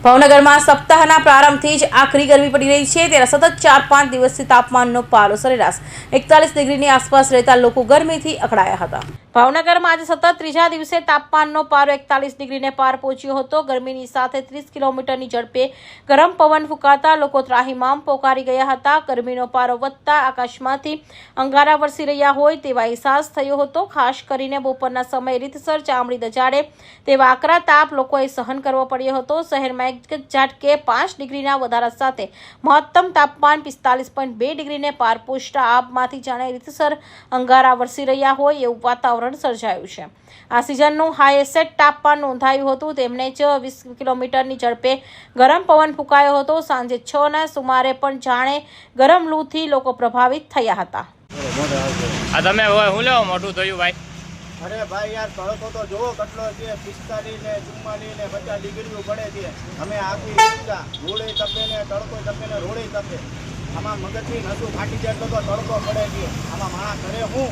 ભાવનગરમાં સપ્તાહના પ્રારંભથી જ આકરી ગરમી પડી રહી છે ત્યારે સતત 4-5 દિવસથી તાપમાનનો પારો સરેરાશ 41 ડિગ્રીની આસપાસ રહેતા લોકો ગરમીથી અકળાયા હતા। ભાવનગરમાં આજે સતત ત્રીજા દિવસે તાપમાનનો પારો 41 ડિગ્રીને પાર પહોંચ્યો હતો। ગરમીની સાથે 30 કિલોમીટરની ઝડપે ગરમ પવન ફૂંકાતા લોકો ત્રાહિમામ પોકારી ગયા હતા। ગરમીનો પારો વધતા આકાશમાંથી અંગારા વરસી રહ્યા હોય તેવા અહેસાસ થયો હતો। ખાસ કરીને બપોરના સમયે રીતસર ચામડી દજાડે તેવા આકરા તાપ લોકોએ સહન કરવો પડ્યો હતો। શહેરમાં એક ઝાટકે 5 ડિગ્રીના વધારા સાથે મહત્તમ તાપમાન 45.2 ડિગ્રીને પાર પહોંચતા આબમાંથી જાણે રીતસર અંગારા વરસી રહ્યા હોય એવું વાતાવરણ સર્જાયું છે। આ સિઝનનું હાઈએસ્ટ તાપમાન નોંધાયું હતું। તેમને જ 20 કિલોમીટરની ઝડપે ગરમ પવન ફૂંકાયો હતો। સાંજે 6ના સુમારે પણ જાણે ગરમ લૂથી લોકો પ્રભાવિત થયા હતા। આ તમે હું લેવો મોટું થયું ભાઈ? અરે ભાઈ યાર, તડકો તો જોવો કેટલો છે, 45 ને 44 ને 50 ડિગ્રીઓ પડે છે। અમે આખી રોડે તપે ને તડકો તપે ને રોડે તપે। આમાં મગજની નસું ફાટી જાય તો તડકો પડે છે। આમાં માણસ કરે હું?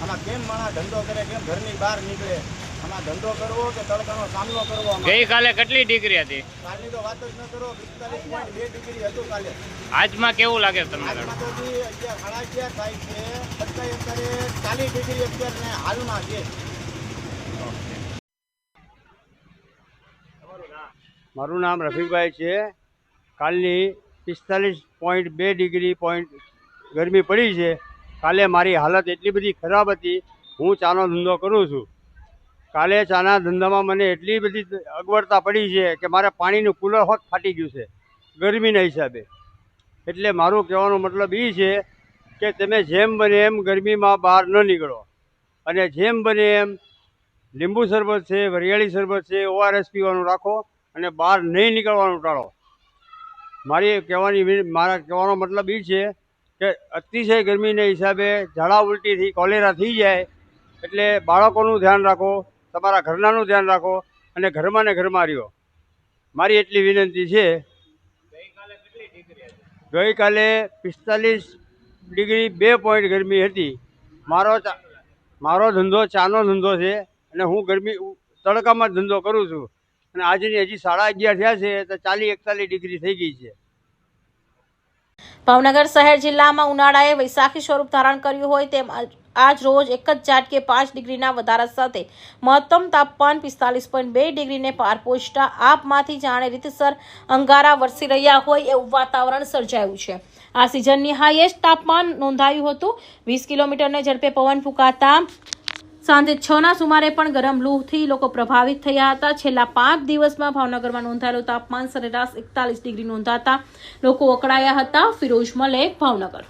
આમાં કેમ માણસ ધંધો કરે, કેમ ઘરની બહાર નીકળે? આમાં ધંધો કરવો કે તડકાનો સામનો કરવો? ગઈકાલે કેટલી ડિગ્રી હતી? કાલની તો વાત જ ન કરો, 45.2 ડિગ્રી હતું કાલે। આજમાં કેવું લાગે તમને? આજમાં તો 11:30 થાય છે, અત્યારે 40 ડિગ્રી અત્યારે હાલમાં છે। મારું નામ રફીકભાઈ છે। કાલની 45.2 ડિગ્રી ગરમી પડી છે। કાલે મારી હાલત એટલી બધી ખરાબ હતી। હું ચાનો ધંધો કરું છું। કાલે ચાના ધંધામાં મને એટલી બધી અગવડતા પડી છે કે મારે પાણીનું કુલર હોત ફાટી ગયું છે ગરમીના હિસાબે। એટલે મારું કહેવાનો મતલબ એ છે કે તમે જેમ બને એમ ગરમીમાં બહાર ન નીકળો અને જેમ બને એમ લીંબુ શરબત છે, વરિયાળી શરબત છે, ORS પીવાનું રાખો અને બહાર નહીં નીકળવાનું ટાળો। મારા કહેવાનો મતલબ એ છે કે અતિશય ગરમીના હિસાબે ઝાડા ઉલટીથી કોલેરા થઈ જાય। એટલે બાળકોનું ધ્યાન રાખો, તમારા ઘરનાનું ધ્યાન રાખો અને ઘરમાં ને ઘરમાં રહ્યો। મારી એટલી વિનંતી છે। ગઈકાલે 45 ડિગ્રી 2 પોઈન્ટ ગરમી હતી। મારો ધંધો ચાનો ધંધો છે અને હું તડકામાં જ ધંધો કરું છું અને આજની હજી 11:30 થયા છે તો 40-41 ડિગ્રી થઈ ગઈ છે। ભાવનગર શહેર જિલ્લામાં ઉનાળાએ વૈશાખી સ્વરૂપ ધારણ કર્યું હોય તેમ આજ રોજ એક જ ઝાટકે 5 ડિગ્રીના વધારા સાથે મહત્તમ તાપમાન 45.2 ડિગ્રીને પાર પહોંચતા આબમાંથી જાણે રીતસર અંગારા વરસી રહ્યા હોય એવું વાતાવરણ સર્જાયું છે। આ સિઝનની હાઈએસ્ટ તાપમાન નોંધાયું હતું। 20 કિલોમીટરને ઝડપે પવન ફૂંકાતા સાંજે 6ના સુમારે પણ ગરમ લૂથી લોકો પ્રભાવિત થયા હતા। છેલ્લા 5 દિવસમાં ભાવનગરમાં નોંધાયેલું તાપમાન સરેરાશ 41 ડિગ્રી નોંધાતા લોકો અકળાયા હતા। ફિરોઝ મલેક, ભાવનગર।